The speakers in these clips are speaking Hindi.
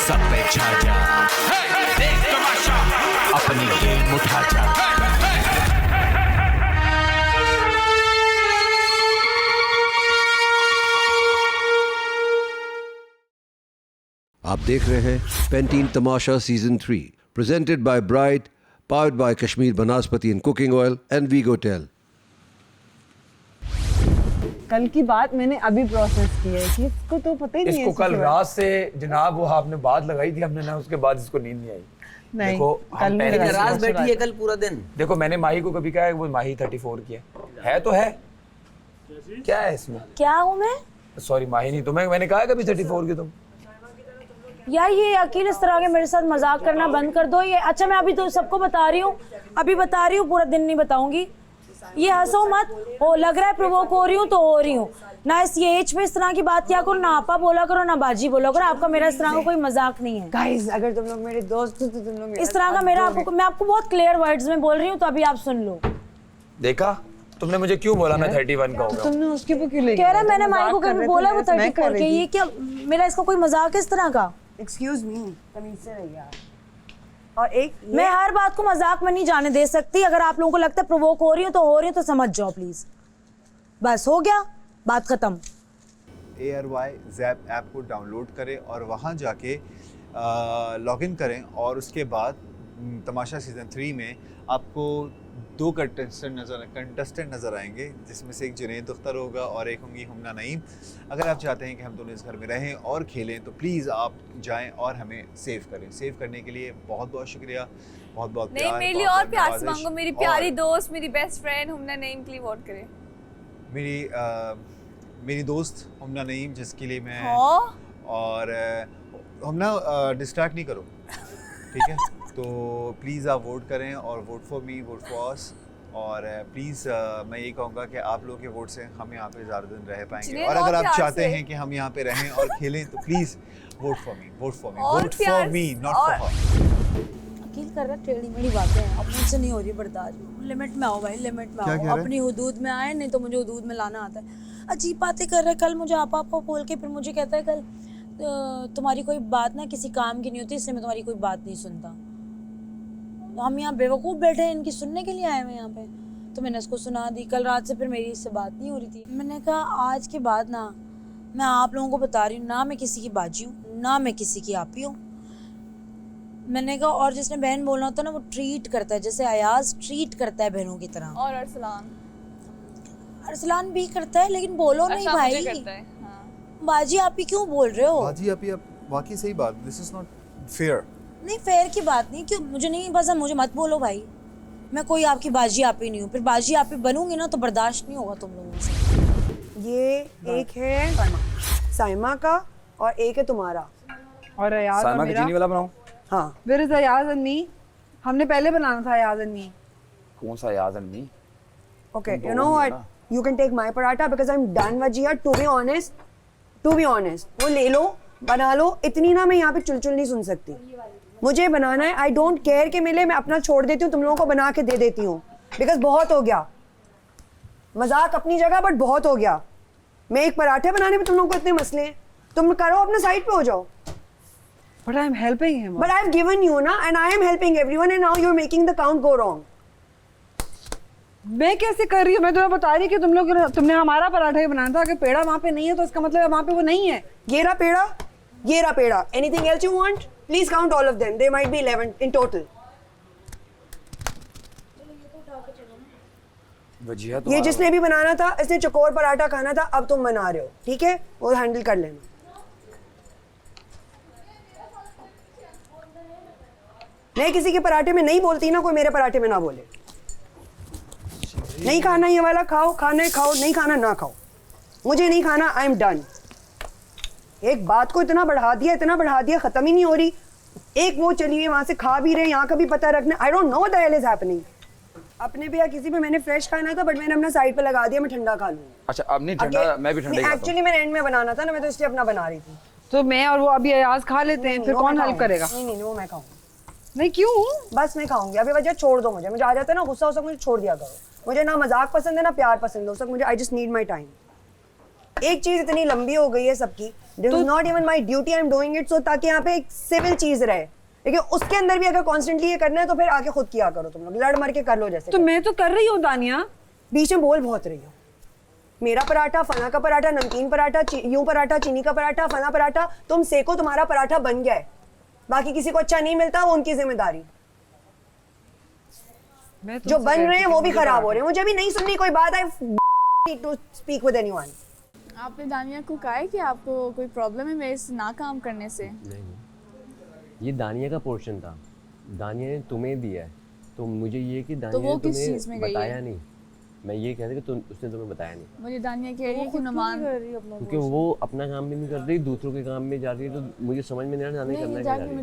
सब पे छा जा, देख तमाशा, अपनी गेम उठा जा। आप देख रहे हैं Pantene Tamasha season 3 presented by Bright, powered by Kashmir Banaspati and cooking oil and वीगोटेल। कल की बात मैंने अभी प्रोसेस की है कि इसको तो पता ही नहीं है। इसको कल रात से जनाब वो आपने बात लगाई थी हमने ना, उसके बाद इसको नींद नहीं आई। नहीं, देखो कल हम नहीं पहले नाराज बैठी है कल पूरा दिन। देखो मैंने माही को कभी कहा है वो माही 34 की है तो है, क्या है इसमें? क्या हूँ मैं? सॉरी माही नहीं, तुम्हें मैंने कहा है कभी 34 की तुम? यार ये अकील इस तरह के मेरे साथ मजाक करना बंद कर दो। ये अच्छा मैं अभी तो सबको बता रही हूँ, अभी बता रही हूँ, पूरा दिन नहीं बताऊंगी। ये हंसो मत, हो लग रहा है प्रोवोक हो रही हूँ तो हो रही हूँ ना। इस ये एज में इस तरह की बात किया करो, ना आपा बोला करो ना बाजी बोला करो। आपका मेरा इस तरह का कोई मजाक नहीं है। गाइस अगर तुम लोग मेरे दोस्त हो तो तुम लोग इस तरह का मेरा आपको, मैं आपको बहुत क्लियर वर्ड्स में बोल रही हूँ तो अभी आप सुन लो। देखा तुमने मुझे क्यों बोला मैं 31 का होगा? तुमने उसके ऊपर क्यों लेके कह रहा है मैंने माई को कभी बोला वो 34 के। ये क्या मेरा इसका कोई मजाक है इस तरह का? एक्सक्यूज मी, तमीज से रहिए आप। और एक मैं हर बात को मजाक में नहीं जाने दे सकती। अगर आप लोगों को लगता है प्रोवोक हो रही हो तो हो रही हो तो समझ जाओ प्लीज। बस हो गया, बात खत्म। ARY ज़ैप ऐप को डाउनलोड करें और वहाँ जाके लॉगिन करें और उसके बाद तमाशा सीज़न 3 में आपको 2 कंटेस्टेंट नज़र आएंगे, जिसमें से एक जुनैद अख्तर होगा और एक होंगी हुमना नईम। अगर आप चाहते हैं कि हम दोनों इस घर में रहें और खेलें तो प्लीज़ आप जाएं और हमें सेव करें। सेव करने के लिए बहुत बहुत शुक्रिया, बहुत बहुत नहीं प्यार, मेरे लिए बहुत और प्यार बहुत से मांगो। मेरी नवाजिश। प्यारी और दोस्त, मेरी बेस्ट फ्रेंड हुमना नईम के लिए वोट करें। मेरी दोस्त हुमना नईम, जिसके लिए मैं हाँ? और हुमना डिस्ट्रैक्ट नहीं करो, ठीक है? तो प्लीज़ आप वोट करें और vote for me, vote for us. और प्लीज़ मैं ये कहूँगा कि आप लोगों के वोट से हम यहाँ पे ज़्यादा दिन रह पाएंगे। और अगर आप चाहते हैं कि हम यहाँ पे रहें और खेलें तो please vote for me, vote for me, vote for me, not for her. Akeel कर रहा है टेढ़ी मेढ़ी बातें हैं, अब मुझसे नहीं हो रही बर्दाश्त। लिमिट में आओ भाई, लिमिट में आओ, अपनी हुदूद में आए, नहीं तो मुझे हुदूद में लाना आता है। अजीब बातें कर रहा है। कल मुझे आपा बोल के फिर मुझे कहता है कल तुम्हारी कोई बात ना किसी काम की नहीं होती, इसलिए मैं तुम्हारी कोई बात नहीं सुनता। तो हम यहाँ बेवकूफ़ बैठे हैं, इनकी सुनने के लिए आए हुए यहाँ पे। तो मैंने उसको सुना दी। कल रात से फिर मेरी इससे बात नहीं हो रही थी। मैंने कहा आज के बाद ना मैं आप लोगों को बता रही हूँ, ना मैं किसी की बाजी हूँ ना मैं किसी की आपी हूँ। मैंने कहा और जिसने बहन बोलना होता है ना वो ट्रीट करता है, जैसे अयाज ट्रीट करता है बहनों की तरह। और अरसलान भी करता है, लेकिन बोलो नहीं भाई। करता है, हाँ। बाजी आप ही क्यों बोल रहे हो? बाजी आप वाकई सही बात, दिस इज नॉट फेयर। नहीं फेयर की बात नहीं, क्यों मुझे नहीं पसंद, मुझे मत बोलो भाई। मैं कोई आपकी बाजी आप ही नहीं हूँ। फिर बाजी आप ही बनूंगी ना तो बर्दाश्त नहीं होगा तुम लोगों से। ये एक है साइमा का और एक है तुम्हारा और अयाज और मेरा। चीनी वाला बनाओ। हाँ, where is Ayaz and me? हमने पहले बनाना था अयाज एंड मी। कौन सा याद है नहीं? Okay, you know what? You can take my paratha because I'm done Vajia. To be honest, वो ले लो, बना लो। इतनी ना मैं यहाँ पे चुलचुल नहीं सुन सकती। मुझे बनाना है। I don't care कि मिले, मैं अपना छोड़ देती हूँ, तुम लोगों को बना के दे देती हूँ। Because बहुत हो गया। मजाक अपनी जगह, बट बहुत हो गया। मैं एक पराठे बनाने में तुम लोगों को इतने मसले हैं, तुम करो अपने साइड पे हो जाओ। But I'm helping him. But I've given you ना, and I am helping everyone, and now you're making the count go wrong. मैं कैसे कर रही हूँ? मैं तुम्हें बता रही कि तुमने हमारा पराठा ही बनाना था। अगर पेड़ा वहाँ पे नहीं है तो इसका मतलब वहाँ पे वो नहीं है। ये रहा पेड़ा। Anything else you want? Please count all of them. There might be 11 in total. ये जिसने भी बनाना था, इसने चकोर पराठा खाना था, अब तुम बना रहे हो, ठीक है? वो हैंडल कर लेना। मैं किसी के पराठे में नहीं बोलती ना, कोई मेरे पराठे में ना बोले। नहीं खाना ये वाला खाओ, खाना है खाओ, नहीं खाना ना खाओ। मुझे नहीं खाना, आई एम डन। एक बात को इतना बढ़ा दिया, खत्म ही नहीं हो रही। एक वो चली है वहां से खा भी रहे, यहाँ का भी पता रखना। I don't know what the hell is happening. अपने पे या किसी पे मैंने फ्रेश खाना था, बट मैंने अपना साइड पे लगा दिया, मैं ठंडा खा लूंगी। अच्छा अब नहीं ठंडा, मैं भी ठंडा ही खाता हूं। एक्चुअली मैंने एंड में बनाना था ना, मैं तो इसलिए अपना बना रही थी। तो मैं और वो अभी अयाज खा लेते हैं, फिर कौन हेल्प करेगा? नहीं, वो मैं खाऊंगी। नहीं क्यों? बस मैं खाऊंगी। अभी वजह छोड़ दो मुझे आ जाता है ना गुस्सा, उस मुझे छोड़ दिया करो। मुझे ना मजाक पसंद है ना प्यार पसंद है, उस मुझे I just need my time. एक चीज इतनी लंबी हो गई है सबकी, this is not even my duty, I am doing it, so ताकि यहाँ पे एक सिविल चीज रहे। लेकिन उसके अंदर भी अगर कॉन्स्टेंटली ये करना है तो फिर आके खुद किया करो, तुम लोग लड़ मर के कर लो जैसे तो मैं तो कर रही हूँ दानिया। बीच में बोल बहुत रही हो। मेरा पराठा, फना का पराठा, नमकीन पराठा, यूं पराठा, चीनी का पराठा, फना पराठा, तुम सेको, तुम्हारा पराठा बन गया है। बाकी किसी को अच्छा नहीं मिलता, वो उनकी जिम्मेदारी। जो बन रहे हैं वो भी खराब हो रहे हैं। मुझे भी नहीं सुननी कोई बात, I need to speak with anyone. आपने दानिया को कहा है कि आपको कोई प्रॉब्लम है मेरे इस ना काम करने से? नहीं, ये दानिया का पोर्शन था, दानिया ने तुम्हें दिया है, तो मुझे ये कि दानिया वो ने किस चीज़ में तुम्हें गई बताया है? नहीं। मैं ये कहता कि उसने तुम्हें बताया नहीं, मुझे दानिया कह रही है कि नुमान क्योंकि वो अपना काम भी नहीं कर रही, दूसरों के काम में जा रही है, तो मुझे समझ में नहीं आ रहा जाने करना क्या रही है।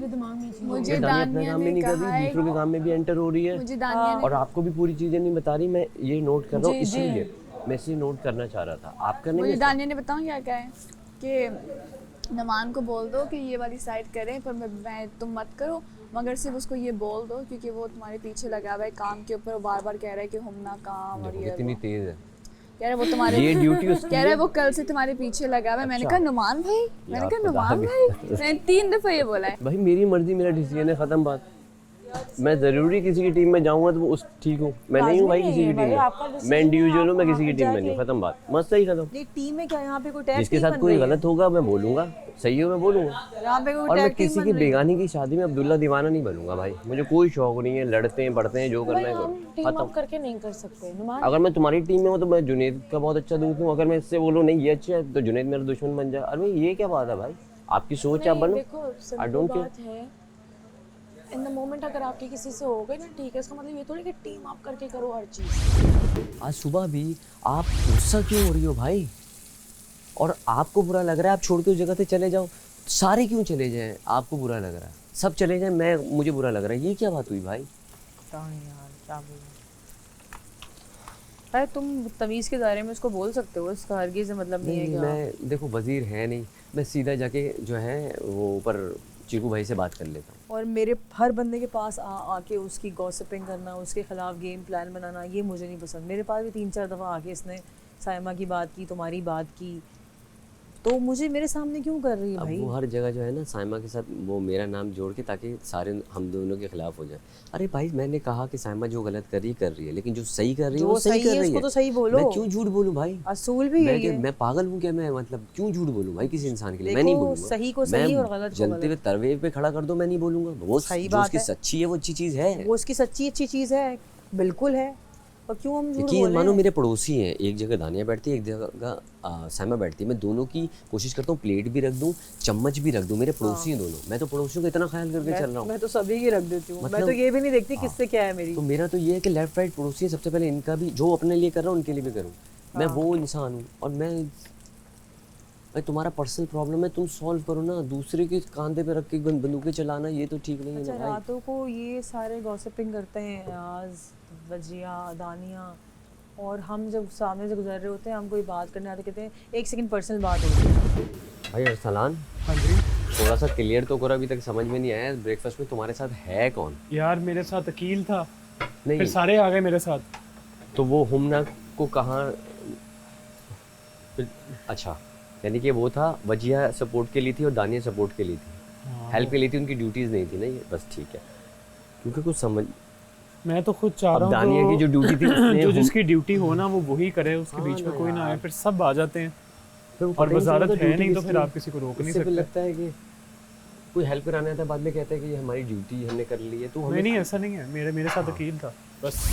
मुझे दानिया अपना काम भी नहीं कर रही, दूसरों के काम में भी एंटर हो रही है, मुझे दानिया और आपको भी पूरी चीजें नहीं बता रही। मैं ये नोट कर रहा हूँ, इसीलिए मैं इसे नोट करना चाह रहा था। आप करने मुझे दानिया ने बताऊँ क्या क्या है कि नुमान को बोल दो कि ये वाली साइड करें, पर मैं तुम मत करो, मगर सिर्फ उसको ये बोल दो क्योंकि वो तुम्हारे पीछे लगा हुआ है काम के ऊपर, वो बार बार कह रहा है कि हम ना काम, और ये इतनी तेज है, कह रहा है वो तुम्हारे ये ड्यूटी उसकी कह रहा है वो कल से तुम्हारे पीछे लगा हुआ है। मैंने कहा नुमान भाई, मैंने कहा नुमान भाई, मैंने 3 दफा ये बोला है। भाई मेरी मर्जी, मेरा डिसीजन है, खत्म बात। मैं जरूरी किसी की टीम में जाऊंगा तो वो उस ठीक हूँ, मैं नहीं हूँ भाई किसी की टीम में, मैं इंडिविजुअल हूँ, मैं किसी की टीम में नहीं हूँ, खत्म बात, मस्त सही खत्म। टीम में क्या यहाँ पे कोई टैक्स जिसके साथ कोई गलत होगा मैं बोलूंगा, सही हो मैं बोलूंगा, यहाँ पे कोई और मैं टैग टीम किसी बन की रही है। बेगानी की शादी में अब्दुल्ला दीवाना नहीं बनूंगा भाई, मुझे कोई शौक नहीं है, लड़ते हैं बढ़ते हैं जो करना है करो, खत्म। करके नहीं कर सकते नुमान। अगर मैं तुम्हारी टीम में हूँ तो मैं जुनैद का बहुत अच्छा दोस्त हूँ, अगर मैं इससे बोलूँ नहीं ये अच्छा है तो जुनैद मेरा दुश्मन बन जाए। अरे ये क्या बात है भाई, आपकी सोच आप बनो, I don't care. In the moment अगर आपकी किसी से हो गई ना, ठीक है, इसका मतलब ये थोड़ी कि टीम आप करके करो हर चीज। आज सुबह भी आप गुस्सा क्यों हो रही हो भाई, और आपको बुरा लग रहा है, आप छोड़ के उस जगह से चले जाओ, सारे क्यों चले जाएं, आपको बुरा लग रहा है, सब चले जाएं, मुझे बुरा लग रहा है, ये क्या बात हुई भाई? अरे तुम तमीज़ के दायरे में उसको बोल सकते हो, इसका हरगिज़ मतलब नहीं है कि मैं देखो वजीर है नहीं, मैं सीधा जाके जो है वो ऊपर चीकू भाई से बात कर लेता हूँ। और मेरे हर बंदे के पास आके उसकी गॉसिपिंग करना, उसके खिलाफ गेम प्लान बनाना, ये मुझे नहीं पसंद। मेरे पास भी 3-4 दफ़ा आके इसने साइमा की बात की, तुम्हारी बात की, तो मुझे मेरे सामने क्यों कर रही है भाई? अब वो हर जगह जो है ना साइमा के साथ वो मेरा नाम जोड़ के ताकि सारे हम दोनों के खिलाफ हो जाए। अरे भाई मैंने कहा कि साइमा जो गलत कर रही है, लेकिन जो सही कर रही है वो सही कर रही है, उसको तो सही बोलो। मैं क्यों झूठ बोलूं भाई? असूल भी यही है। मैं पागल हूँ क्या? मैं मतलब क्यों झूठ बोलूं भाई किसी इंसान के लिए? मैं नहीं बोलूंगा। सही को सही और गलत को जलते हुए तवे पे खड़ा कर दो, मैं नहीं बोलूंगा। वो सही जो बात उसकी है। सच्ची है वो अच्छी चीज़ है, वो उसकी सच्ची अच्छी चीज़ है, बिल्कुल है, और क्यों हम झूठ कि बोले? मानो मेरे पड़ोसी हैं, एक जगह दानिया बैठती है, एक जगह साइमा बैठती है, मैं दोनों की कोशिश करता हूँ प्लेट भी रख दूँ, चम्मच भी रख दूँ, मेरे पड़ोसी हैं दोनों, मैं तो पड़ोसियों का इतना ख्याल करके चल रहा हूँ। मैं तो सभी की रख देती हूँ, मैं मतलब- तो ये भी नहीं देखती किससे क्या है मेरी। तो मेरा तो ये है कि लेफ्ट राइट पड़ोसी है, सबसे पहले इनका भी जो अपने लिए कर रहा हूँ उनके लिए भी करूँ। मैं वो इंसान हूँ, और मैं भाई तुम्हारा पर्सनल प्रॉब्लम है, तुम सॉल्व करो ना, दूसरे के कांधे पे रख के बंदूकें चलाना ये तो ठीक नहीं है अच्छा, ना भाई। रातों को ये सारे गॉसिपिंग करते हैं, आज वजिया, दानिया, और हम जब सामने से गुजर रहे होते हैं, हम कोई बात करने आते, कहते हैं 1 सेकंड पर्सनल बात होगी। भाई अरसलान, हाँ जी थोड़ा सा क्लियर तो करो, अभी तक समझ में नहीं आया ब्रेकफास्ट में तुम्हारे साथ है कौन? यार, मेरे साथ अकील था, नहीं फिर सारे आ गए मेरे साथ। तो वो हुमना को कहाँ? अच्छा, यानी कि वो था वजिया सपोर्ट के लिए थी और दानिया सपोर्ट के लिए थी, हेल्प के लिए थी, उनकी ड्यूटीज नहीं थी ना ये, बस ठीक है, क्योंकि कुछ समझ। मैं तो खुद चाह रहा हूँ दानिया की जो ड्यूटी थी उसने जो जिसकी ड्यूटी हो ना वो वही करे, उसके बीच में कोई ना आए, फिर सब आ जाते हैं, और वजारत है नहीं तो फिर आप किसी को रोक नहीं सकते। लगता है कि कोई हेल्प कराने आता है, बाद में कहता है कि ये हमारी ड्यूटी हमने कर ली है, तो हमें नहीं ऐसा नहीं है, मेरे साथ अकील था बस।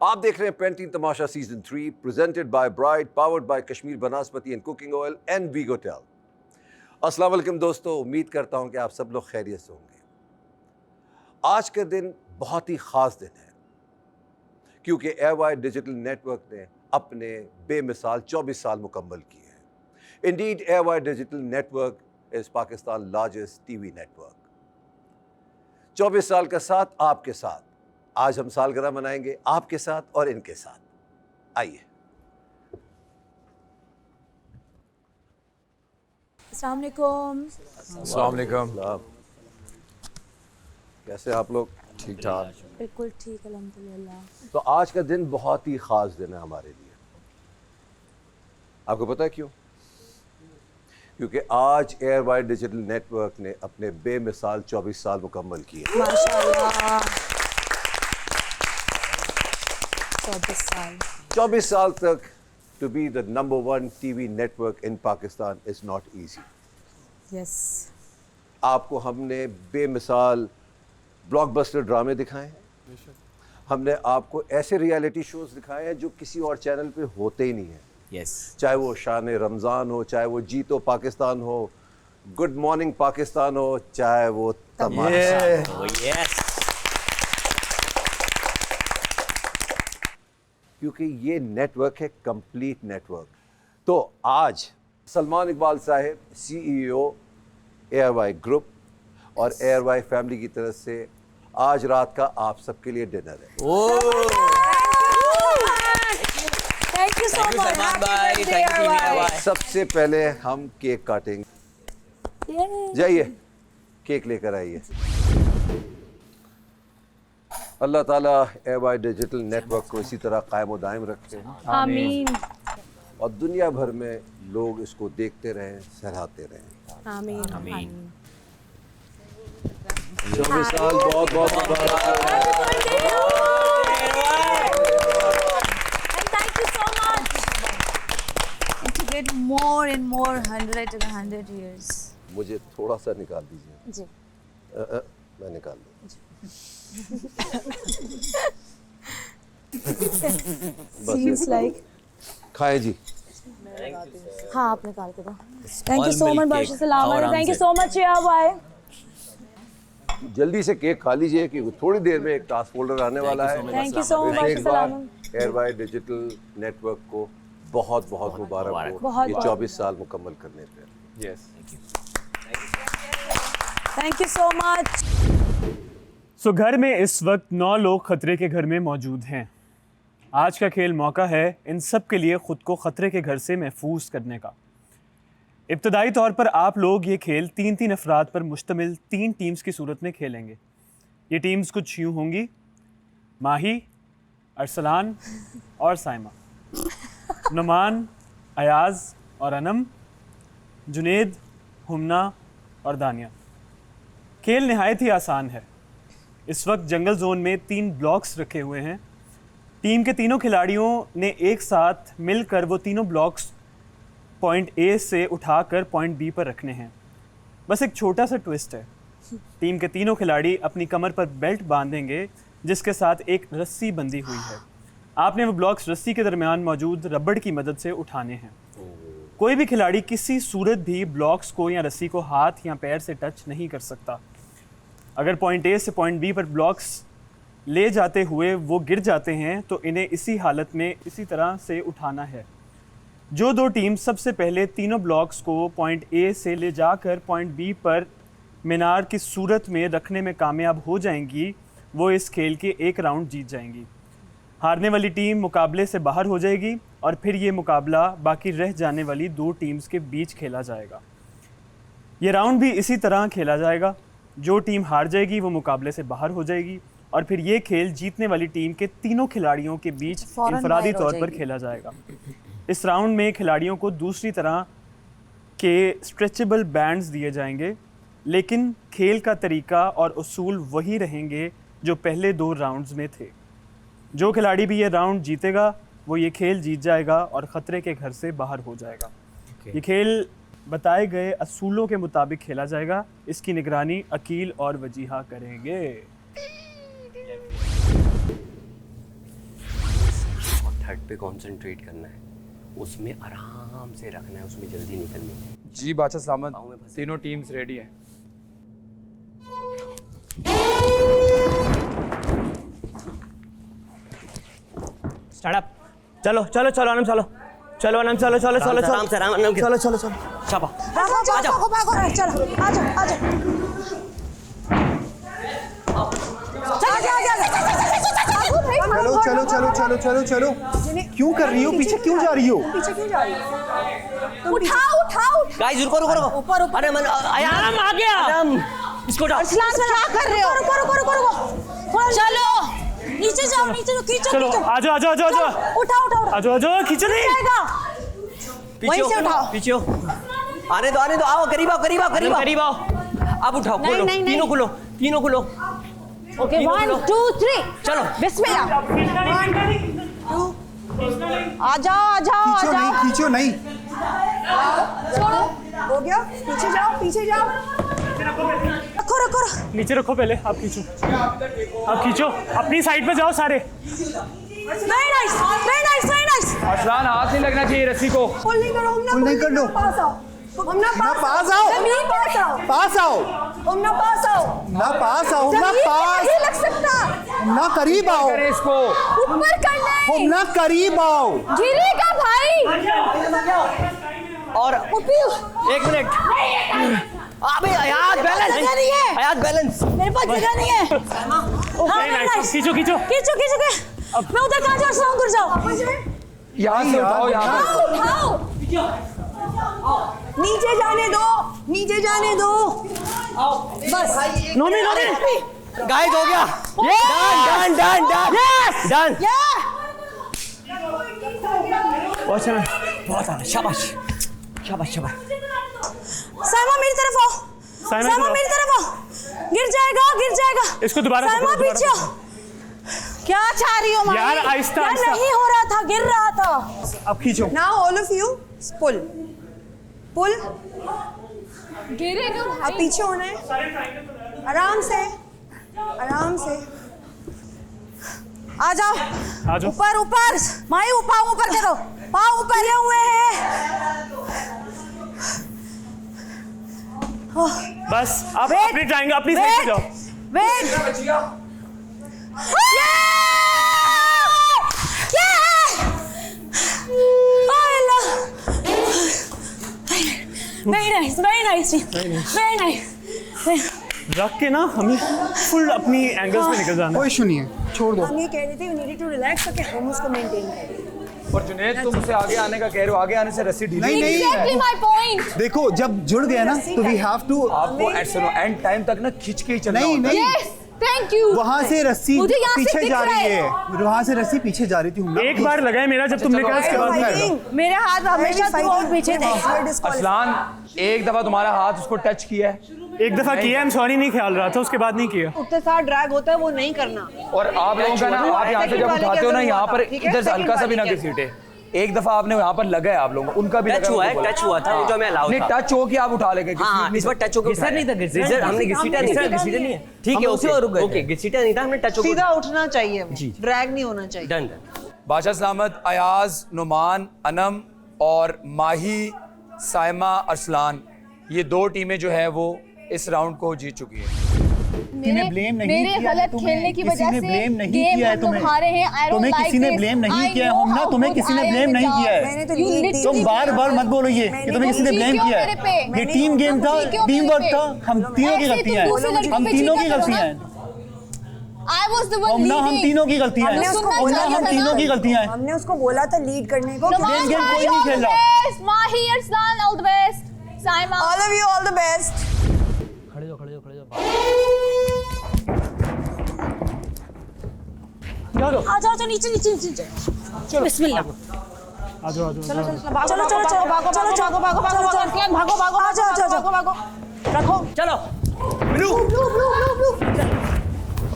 आप देख रहे हैं Pantene Tamasha season 3 presented by Bright, powered by Kashmir Banaspati and cooking oil and वीगो टेल। अस्सलाम वालेकुम दोस्तों, उम्मीद करता हूं कि आप सब लोग खैरियत से होंगे। आज का दिन बहुत ही ख़ास दिन है क्योंकि एयरवाइड डिजिटल नेटवर्क ने अपने बेमिसाल 24 साल मुकम्मल किए हैं। इंडीड एयरवाइड digital network is Pakistan largest TV network. 24 साल का साथ आपके साथ, आज हम सालगिरह मनाएंगे आपके साथ और इनके साथ। आइए। अस्सलाम वालेकुम। अस्सलाम वालेकुम। कैसे आप लोग? ठीक ठाक। बिल्कुल ठीक, अल्हम्दुलिल्लाह। तो आज का दिन बहुत ही ख़ास दिन है हमारे लिए। आपको पता है क्यों? क्योंकि आज एयरवाई डिजिटल नेटवर्क ने अपने बेमिसाल 24 साल मुकम्मल किए। माशाल्लाह 24 साल तक to be the number 1 TV network in Pakistan is not easy. Yes. आपको हमने बेमिसाल ब्लॉकबस्टर ड्रामे दिखाए हैं, हमने आपको ऐसे रियलिटी शोज दिखाए हैं जो किसी और चैनल पे होते ही नहीं हैं। यस। चाहे वो शान रमज़ान हो, चाहे वो जीतो पाकिस्तान हो, गुड मॉर्निंग पाकिस्तान हो, चाहे वो तमाशा हो। यस। क्योंकि ये नेटवर्क है कंप्लीट नेटवर्क। तो आज सलमान इकबाल साहब CEO एयरवाई ग्रुप और एयरवाई फैमिली की तरफ से आज रात का आप सबके लिए डिनर है। थैंक यू सो मच भाई, थैंक यू भाई। सबसे पहले हम केक काटेंगे। जाइए केक लेकर आइए। अल्लाह ताला एयरवाई डिजिटल नेटवर्क को इसी तरह कायम व दायम रखे आमीन और दुनिया भर में लोग इसको देखते रहें, सराहते रहें। आमीन आमीन। 24 साल बहुत बहुत मुबारक। Thank you so much and to get more and more 100 years। मुझे थोड़ा सा निकाल दीजिए। जी मैं निकाल दूँ। सीम्स लाइक खाएं जी। हाँ आप निकाल के दो। थैंक यू सो मच बादशाह सलाम। थैंक यू सो मच या भाई। जल्दी से केक खा लीजिए कि थोड़ी देर में एक टास्क फोल्डर आने वाला है। थैंक यू सो मच बादशाह सलाम। एयरवाई डिजिटल नेटवर्क को बहुत बहुत मुबारक हो बहुत ये 24 साल मुकम्मल करने पे। Yes. Thank you so much. So घर में इस वक्त 9 लोग खतरे के घर में मौजूद हैं। आज का खेल मौका है इन सब के लिए ख़ुद को ख़तरे के घर से महफूज करने का। इब्तदाई तौर पर आप लोग ये खेल 3-3 अफराद पर मुश्तमिल 3 टीम्स की सूरत में खेलेंगे। ये टीम्स कुछ यूँ होंगी: माही, अरसलान और साइमा, नुमान, अयाज और अनम, जुनेद, हुमना और दानिया। खेल नहायत ही आसान है। इस वक्त जंगल जोन में 3 ब्लॉक्स रखे हुए हैं। टीम के तीनों खिलाड़ियों ने एक साथ मिलकर वो तीनों ब्लॉक्स पॉइंट A से उठाकर पॉइंट B पर रखने हैं। बस एक छोटा सा ट्विस्ट है। टीम के तीनों खिलाड़ी अपनी कमर पर बेल्ट बांधेंगे जिसके साथ एक रस्सी बंधी हुई है। आपने वो ब्लॉक्स रस्सी के दरमियान मौजूद रबड़ की मदद से उठाने हैं। कोई भी खिलाड़ी किसी सूरत भी ब्लॉक्स को या रस्सी को हाथ या पैर से टच नहीं कर सकता। अगर पॉइंट A से पॉइंट B पर ब्लॉक्स ले जाते हुए वो गिर जाते हैं तो इन्हें इसी हालत में इसी तरह से उठाना है। जो 2 टीम सबसे पहले तीनों ब्लॉक्स को पॉइंट A से ले जाकर पॉइंट B पर मीनार की सूरत में रखने में कामयाब हो जाएंगी वो इस खेल के एक राउंड जीत जाएंगी। हारने वाली टीम मुकाबले से बाहर हो जाएगी और फिर ये मुकाबला बाकी रह जाने वाली 2 टीम्स के बीच खेला जाएगा। ये राउंड भी इसी तरह खेला जाएगा। जो टीम हार जाएगी वो मुकाबले से बाहर हो जाएगी और फिर ये खेल जीतने वाली टीम के तीनों खिलाड़ियों के बीच इंफरादी तौर पर खेला जाएगा। इस राउंड में खिलाड़ियों को दूसरी तरह के स्ट्रेचेबल बैंड्स दिए जाएंगे, लेकिन खेल का तरीका और उसूल वही रहेंगे जो पहले 2 राउंड्स में थे। जो खिलाड़ी भी ये राउंड जीतेगा वो ये खेल जीत जाएगा और ख़तरे के घर से बाहर हो जाएगा। ये खेल बताए गए असूलों के मुताबिक खेला जाएगा। इसकी निगरानी अकील और वजीहा करेंगे। थर्ड पे कंसंट्रेट करना है, उसमें आराम से रखना है, उसमें जल्दी नहीं करनी है। जी बादशाह सलामत, तीनों टीम्स रेडी हैं। Start up. चलो चलो चलो आनंद, चलो चलो आनंद, चलो चलो चलो चलो चलो चलो चलो चलो शाबा चलो आजा आजा चलो चलो चलो चलो चलो चलो। क्यों कर रही हो? पीछे क्यों जा रही हो? पीछे क्यों जा रही हो? उठाओ उठाओ गाइस रुको रुको रुको। ऊपर ऊपर अरे मन आराम आ गया। आराम इसको उठाओ। क्या कर रहे हो? रुको रुको चलो नीचे जाओ खींचो चलो आ जाओ आ जाओ आ जाओ आ जाओ उठाओ आ जाओ आ जाओ खींचो नहीं वहीं से उठाओ पीछे हो आने दो आओ करीब आओ अब उठाओ खोलो नहीं। तीनों खुलो ओके 1 2 3 चलो बिस्मिल्लाह आ जाओ खींचो नहीं छोड़ो हो गया पीछे जाओ रखो नीचे रखो पहले आप खींचो अपनी साइड पे जाओ सारे वेरी नाइस अरसलान हाथ नहीं लगना चाहिए रस्सी को पुल नहीं करो पुल नहीं कर लो। पास आओ ना पास आओ नहीं लग सकता ना करीब आओ करे इसको ऊपर करना है ना करीब आओ गिरेगा भाई और एक मिनट अबे आयात बैलेंस मेरे पास जगह नहीं है हाँ नहीं, very नहीं, nice. खींचो मैं उधर कहाँ जाऊँ उधर जाओ यहाँ से उठाओ यहाँ पे उठाओ नीचे जाने दो बस नो नहीं गाइस हो गया डन बहुत आना शाबाश साइमा मेरी तरफ आओ गिर जाएगा इसको दोबारा साइमा पकड़ो, पीछे आओ। क्या चाह रही हो माही? यार, आहिस्ता, यार, आहिस्ता। नहीं हो रहा था गिर रहा था अब खींचो now all of you pull गिरेगा अब पीछे होना है आराम से आ जाओ ऊपर माही पाँव ऊपर करो पाँव ऊपर हुए हैं बस आप अपनी ट्रायंगल अपनी साइड पे जाओ वेट very nice रख के ना हमें फुल अपनी एंगल्स पे निकल जाना कोई इशू नहीं है छोड़ दो हम ये कह रहे थे यू नीड टू रिलैक्स ताकि हम उसको मेंटेन करें और जुनैद तुम मुझसे आगे आने का कह रहे हो आगे आने से रस्सी ढीली नहीं Exactly my point. देखो जब जुड़ गया ना तो वी हैव टू आपको एंड टाइम तक ना खींच के ही चलना नहीं होता है। नहीं Yes, thank you. वहां से रस्सी मुझे यहाँ से पीछे दिख जा रहा रही है। है वहां से रस्सी पीछे जा रही थी हुमना एक बार लगाए मेरा जब तुमने कहा इसके बाद नहीं लगा। मेरे हाथ हमेशा थ्रू आउट पीछे थे असलान एक दफा तुम्हारा हाथ उसको टच किया है एक दफा किया I'm sorry नहीं ख्याल रहा था उसके बाद नहीं किया उसके साथ ड्रैग होता है वो नहीं करना और आप लोगों का ना आप यहाँ से जब उठाते हो ना यहाँ पर इधर से हल्का सा भी ना घसीटे एक दफा आपने यहाँ पर लगा है आप लोगों उनका भी टच हुआ था जो मैं अलाउ नहीं था टच हो के आप उठा लेंगे हाँ इस बार टच होके घिसा नहीं था घिसा हमने घसीटा नहीं है ठीक है ओके घसीटा नहीं था हमने टच होके सीधा उठना चाहिए ड्रैग नहीं होना चाहिए डन बादशाह सलामत अयाज नुमान अनम और माही साइमा अरसलान ये दो टीमें जो है वो इस राउंड को जीत चुकी है ब्लेम नहीं मेरे किया है गलत तुम्हें, खेलने की किसी वजह ने से ब्लेम नहीं गेम किया है हम तुम्हें लोग हारे हैं I don't तुम्हें like किसी ने this. ब्लेम नहीं I किया है know हमना how तुम्हें good किसी ने I am ब्लेम in नहीं the किया है मैंने तो You लीड दी literally तुम बार बार मत बोलो ये कि तुम्हें किसी ने जी ब्लेम क्यों किया मेरे पे? है ये टीम गेम था जी क्यों टीम मेरे वर्क पे? था हम तीनों की ऐसे गलतियां तुम दूसरे हैं लड़के हम पे तीनों चीटा की करो गलतियां ना। हैं I was the one हमना हम leading. तीनों की गलतियां हमने हैं उसको हमना बोला हम था तीनों ना। की गलतियां हैं हमने उसको बोला था लीड करने को Come on, गेम Mahi, कोई नहीं all खेल the रहा। best. Mahi, Arslan, all the best. Saima. All of you all the best खड़े जाओ आ जाओ नीचे बिस्मिल्लाह आ जाओ चलो भागो आ जाओ रखो चलो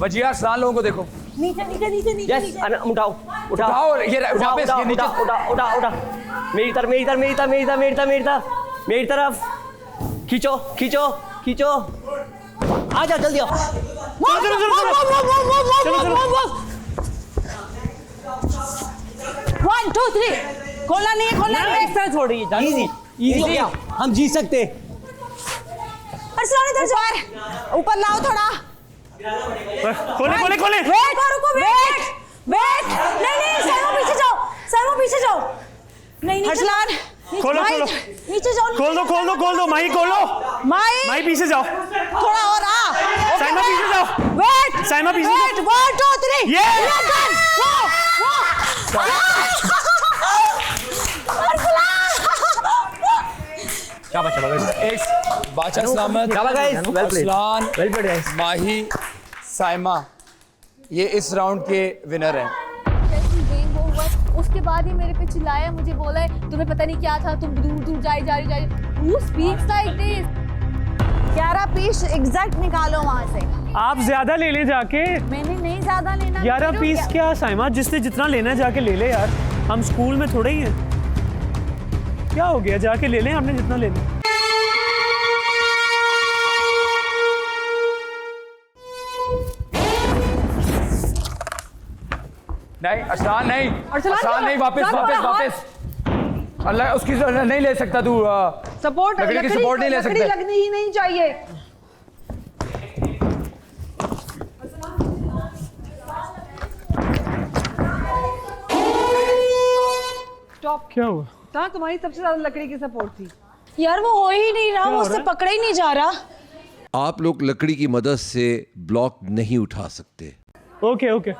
वजिया अरसलान लोगों को देखो नीचे यस उठाओ उठाओ ये वापस ये नीचे उठा मेरी तरफ खींचो आ जा जल्दी आओ वन टू थ्री खोलना नहीं है थोड़ी इजी हम जीत सकते अरसलान इधर जाओ ऊपर लाओ थोड़ा खोले वेट नहीं साइमा पीछे जाओ नहीं अरसलान खोलो नीचे जाओ खोल दो माही खोलो माही पीछे जाओ थोड़ा और साइमा पीछे जाओ साइमा पीछे जाओ 1 2 3 ये बादशाह सलामत शाबाश guys, well played. Arsalan well played guys. माही साइमा, ये इस राउंड के विनर हैं। जैसे गेम वो हुआ उसके बाद ही मेरे पे चिल्लाया, मुझे बोला है तुम्हें पता नहीं क्या था, तुम दूर दूर जा रही। Who speaks like this? 11 piece exact निकालो वहाँ से। आप ज्यादा ले ले जाके। मैंने नहीं ज्यादा लेना। 11 पीस क्या साइमा, जिसने जितना लेना जाके ले ले यार, हम स्कूल में थोड़े ही हैं। क्या हो गया, जाके ले लें आपने जितना लेना। नहीं अरसलान नहीं, अरसलान नहीं, वापस। अल्लाह उसकी नहीं ले सकता तू। सपोर्ट लकड़ी की सपोर्ट नहीं ले सकते। लगनी ही नहीं चाहिए। स्टॉप। क्या हुआ? कहाँ तुम्हारी सबसे ज्यादा लकड़ी की सपोर्ट थी? यार वो हो ही नहीं रहा, वो उससे पकड़ा ही नहीं जा रहा। आप लोग लकड़ी की मदद से ब्लॉक नहीं उठा सकते। ओके।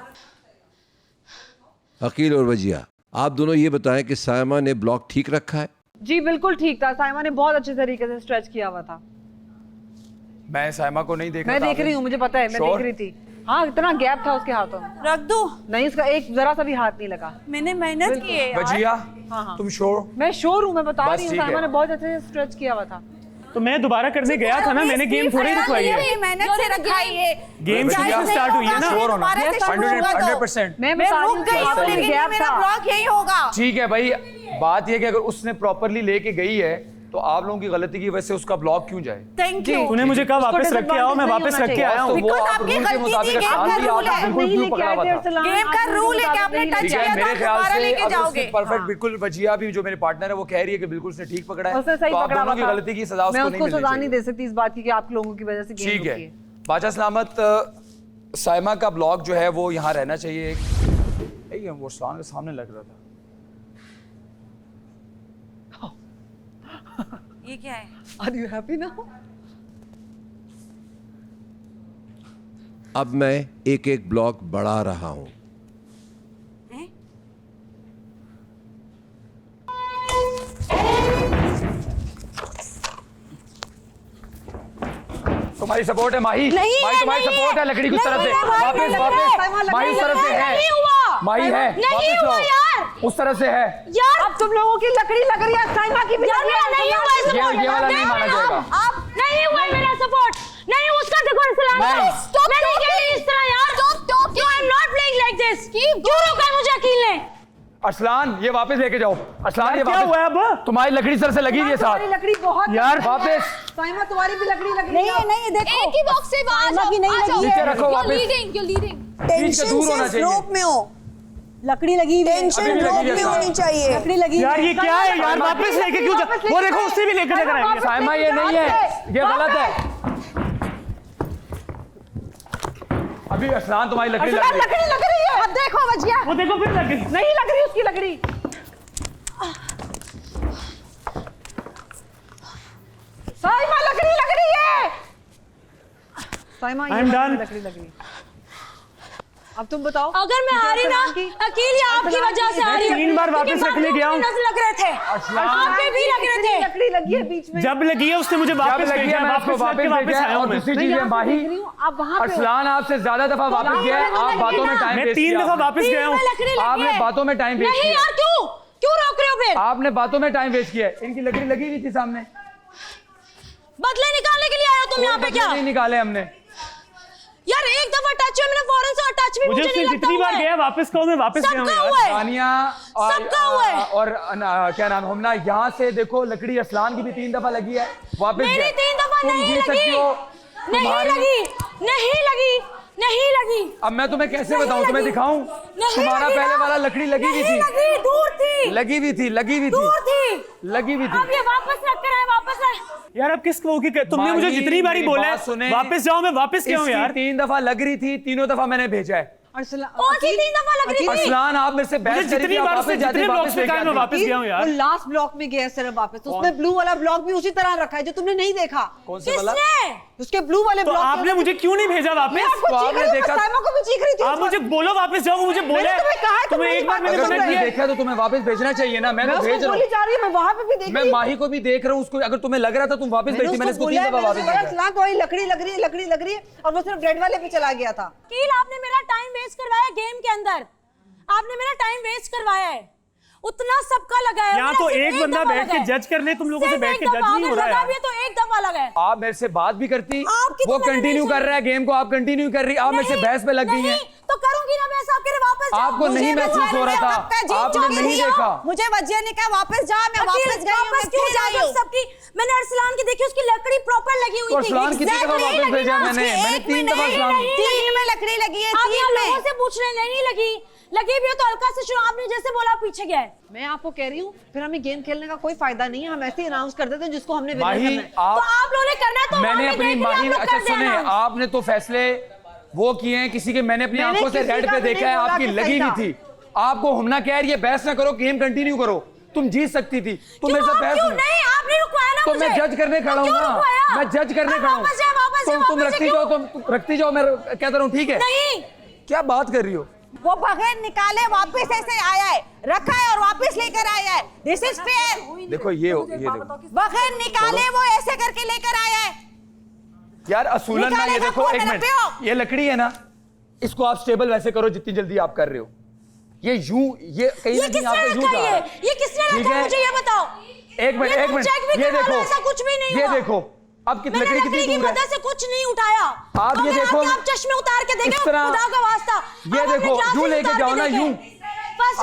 अकील और वजिया, आप दोनों ये बताएं कि साइमा ने ब्लॉक ठीक रखा है? जी बिल्कुल ठीक था, साइमा ने बहुत अच्छे तरीके से स्ट्रेच किया हुआ था। मैं साइमा को नहीं देख रहा मैं था। देख रही हूँ, मुझे पता है, मैं देख रही थी। हाँ, इतना गैप था उसके हाथों में। रख दो। नहीं, इसका एक जरा सा भी हाथ नहीं लगा। मैंने मेहनत की है यार। वजिया, हाँ। तुम श्योर? मैं श्योर हूँ, मैं बता बस रही हूँ, ठीक है। साइमा ने बहुत अच्छे से स्ट्रेच किया हुआ था। तो मैं दोबारा करने गया था ना, मैंने गेम थोड़ी रुकवाई है। मेहनत से रखाई है। गेम से स्टार्ट हुई है ना। श्योर होना। दोबारा से शुरू होगा तो। 100%। मैं रुक गई हूँ, लेकिन ये मेरा ब्लॉक यही होगा। ठीक है भाई, बात ये कि अगर उसने प्रॉपरली लेके गई है तो आप लोगों की गलती की वजह से उसका ब्लॉक क्यों जाए? Thank you. तूने मुझे कहा वापस रख के आओ, मैं वापस रख के आया हूँ। तो वो आप रूल के मुताबिक अरसलान भी आपका बिल्कुल क्यों पकड़ा हुआ था? गेम का रूल है कि आपने टच ठीक किया है, तो मेरे आप ख्याल दोबारा से लेके अगर जाओगे। उसने परफेक्ट बिल्कुल वजिया भी जो मेरे पार्टनर है वो कह रही है कि बिल्कुल उसने ठीक पकड़ा है, उसने सही तो आप पकड़ा दोनों हुआ की था। गलती की सजा मैं उसको नहीं उसको मिलनी सजा नहीं चाहिए। दे सकती इस बात की कि आप लोगों की वजह से गेम ठीक है, रुकी है। बादशाह सलामत, साइमा का ब्लॉक जो है वो यहाँ रहना चाहिए। वो अरसलान के सामने लग रहा था। ये क्या है? Are you happy now? अब मैं एक एक ब्लॉक बढ़ा रहा हूं। तुम्हारी सपोर्ट है माही? नहीं माही है, तुम्हारी नहीं सपोर्ट है है। लकड़ी की नहीं तरफ से। है, भाई, वापस नहीं वापस है। माही उस तरफ से है। नहीं हुआ। माही है, नहीं वापस हुआ लो। यार। उस तरफ से है। यार अब तुम लोगों की लकड़ी लग रही है, साइमा की भी यार लग रही है। नहीं हुआ सपोर्ट। ये वाला नहीं माना जाएगा। आप नहीं हुआ मेरा सपोर्ट। नहीं उसका देखो सलाम। नहीं। स्टॉप। मैं नहीं खेली इस तरह यार। Stop. I am not playing like this. क्यों रोका मुझे अकील ने? अरसलान ये वापस लेके जाओ। अरसलान ये क्या हुआ है वापस। अब? तुम्हारी लकड़ी सर से लगी हुई है तुम्हारी साथ। लकड़ी बहुत यार, वापस। साइमा तुम्हारी भी लकड़ी लग रही नहीं है, नहीं है, देखो एक ही बॉक्स से बाहर साइमा की नहीं लगी नीचे है। रखो वापस। you're leading. बीच से दूर होना चाहिए। स्ट्रोक में हो, लकड़ी लगी हुई है। टेंशन अभी भी ड्रॉप लगी है में साथ। होनी चाहिए। लकड़ी लगी यार हुई ये क्या है यार, वापस लेके क्यों जा? वो देखो उससे भी लेकर जाकर आएंगे। साइमा ये नहीं है, ये गलत है। अभी अरसलान तुम्हारी लकड़ी लग रही है। लकड़ी लग रही है। अब देखो वजिया, वो देखो फिर लग गई। नहीं लग रही उसकी लकड़ी। साइमा लकड़ी लग रही है। साइमा ये I'm done. लकड़ी लग रही है। अब तुम बताओ। अगर मैं हारी ना, अकील ये आपकी वजह से हारी। 3 बार वापस रखने गया हूँ। लग रहे थे, आपके भी लग रहे थे। लकड़ी लगी है बीच में। जब लगी है उसने मुझे वापस जब लगी भेजा, है मैं उसको वापस लग के वापस वापस आया हूँ और मैं। दूसरी मैं चीज है यहाँ पे माही, देख रही हूँ, आप वहाँ पे हो। अरसलान आपसे ज्यादा दफा वापस गया है। आप बातों में टाइम मैं वेस्ट 3 किया दफा आपने। वापस गया हूँ। लकड़ी लगी आपने है। बातों में टाइम वेस्ट नहीं किया। यार, क्यों रोक रहे हो फिर? आपने बातों में टाइम वेस्ट किया है। इनकी लकड़ी लगी हुई थी सामने। बदले निकालने के लिए आए हो तुम यहाँ पे क्या? नहीं निकाले हमने। यार एक दफा टच हुआ, मैंने फौरन से टच भी मुझे मुझे उसने नहीं लगता जितनी बार हुआ है। गया वापस कहो, मैं वापस गया हूँ सबका यार। हुआ है। सानिया सबका हुआ है। और क्या नाम हमना, यहाँ से देखो लकड़ी अरसलान की भी 3 दफा लगी है, वापस मेरी गया। 3 दफा तुम नहीं जीत लगी। सकती हो। नहीं तुम्हारी- लगी, नहीं लगी, नहीं लगी। अब मैं तुम्हें कैसे नहीं बताऊं, तुम्हें लगी। दिखाऊं? नहीं तुम्हारा लगी पहले ना। वाला लकड़ी लगी हुई नहीं थी, लगी, दूर थी, लगी हुई थी, लगी हुई दूर थी, थी, लगी हुई अब थी। ये वापस रख कर आए, वापस आए। यार अब किस वो की तुमने मुझे माही, जितनी बारी मेरी बोला बात सुने। है वापस जाओ, मैं वापस गया हूँ इसकी यार। 3 दफा लग रही थी, तीनों दफा मैंने भेजा है। कौन सी 3 दफा लग रही थी? अरसलान आप मेरे से मुझे बहस करी थी, जितनी आप बार वापस उसने जाती, जितने वापस ब्लॉक्स में लेके कहा मैं आती। वापस गया हूँ वो यार। लास्ट ब्लॉक में गया सिर्फ वापस, उसमें ब्लू वाला ब्लॉक भी उसी तरह रखा है जो तुमने नहीं देखा। कौन सा वाला? किसने? उसके ब्लू वाले तो ब्लॉक आपने मुझे क्यों नहीं भेजा वापस? तो आपने देखा, साइमा को भी चीख रही थी। आप मुझे बोलो वापस जाओ, मुझे बोले तुम्हें एक बार मैंने मना किया। देखा तो तुम्हें वापस भेजना चाहिए ना, मैं तो भेज रहा हूँ। जा रही है, मैं वहां पे भी देख मैं माही को भी देख रहा हूँ, उसको अगर तुम्हें लग रहा था तुम वापस भेजती, मैंने इसको 3 दफा वापस भेजा। तो लकड़ी लग रही है, लकड़ी लग रही है, और वो सिर्फ ब्रेड वाले पे चला गया था। कील, आपने मेरा टाइम वेस्ट करवाया गेम के अंदर, आपने मेरा टाइम वेस्ट करवाया है, उतना सबका लगा है। यहाँ तो एक बंदा बैठ के जज कर ले, तुम लोगों से बैठ के जज नहीं हो रहा है। तो एक दफा लगा है। आप मेरे से बात भी करती, वो तो कंटिन्यू कर रहा है गेम को, आप कंटिन्यू कर रही, आप मेरे से बहस पे लग गई हैं। तो करूंगी ना बहस, आपके लिए वापस जाओ। आपको नहीं महसूस हो रहा था, आपने नहीं देखा। मुझे वजिया ने कहा वापस जा, मैं वापस गई हूं, मैं क्यों आई हूं? सबकी मैंने अरसलान की देखी, उसकी लकड़ी प्रॉपर लगी हुई थी। अरसलान कितनी दफा वापस भेजा मैंने 3 दफा। 3 में लकड़ी लगी है, 3 में। लोगों से पूछ रहे नहीं लगी, लगी भी हो तो हल्का से शुरू, आपने जैसे बोला पीछे गया है। मैं आपको कह रही हूँ, फिर हमें गेम खेलने का कोई फायदा नहीं है, हम ऐसे ही अनाउंस कर देते हैं जिसको हमने विनर करना है। तो आप लोगों ने करना है तो मैंने अपनी माही, अच्छा सुने, आपने तो फैसले वो किए हैं किसी के, मैंने अपनी आंखों से रेड पे देखा है, आपकी लगी हुई थी। आपको हमना कह रही है बहस ना करो, गेम कंटिन्यू करो, तुम जीत सकती थी, तुम मेरे साथ बहस नहीं, आपने रुकवाया ना तो मुझे। मैं जज करने खड़ा हूँ ना, मैं जज करने खड़ा हूँ। तुम रखती जाओ, तुम रखती जाओ, मैं कहता रहूँ ठीक है। नहीं, क्या बात कर रही हो? वो बगैर निकाले वापस ऐसे आया है, रखा है और वापस लेकर आया है। This is fair. देखो ये देखो, बगैर निकाले वो ऐसे करके लेकर आया है। यार असूलन ना, ये देखो एक मिनट, ये लकड़ी है ना, इसको आप स्टेबल वैसे करो जितनी जल्दी आप कर रहे हो। ये यूं, ये कहीं ना कहीं आपने यूं कहा है। ये किसने रखा है, मुझे ये बताओ। एक मिनट, ये देखो, ऐसा कुछ भी नहीं ये हुआ। देखो अब कितनी लकड़ी कितनी दूर है। मदद से कुछ नहीं उठाया। आप तो ये देखो, आप चश्मे उतार के देखें, इस तरह खुदा का वास्ता। ये देखो, यूं लेके जाओ ना, यूं।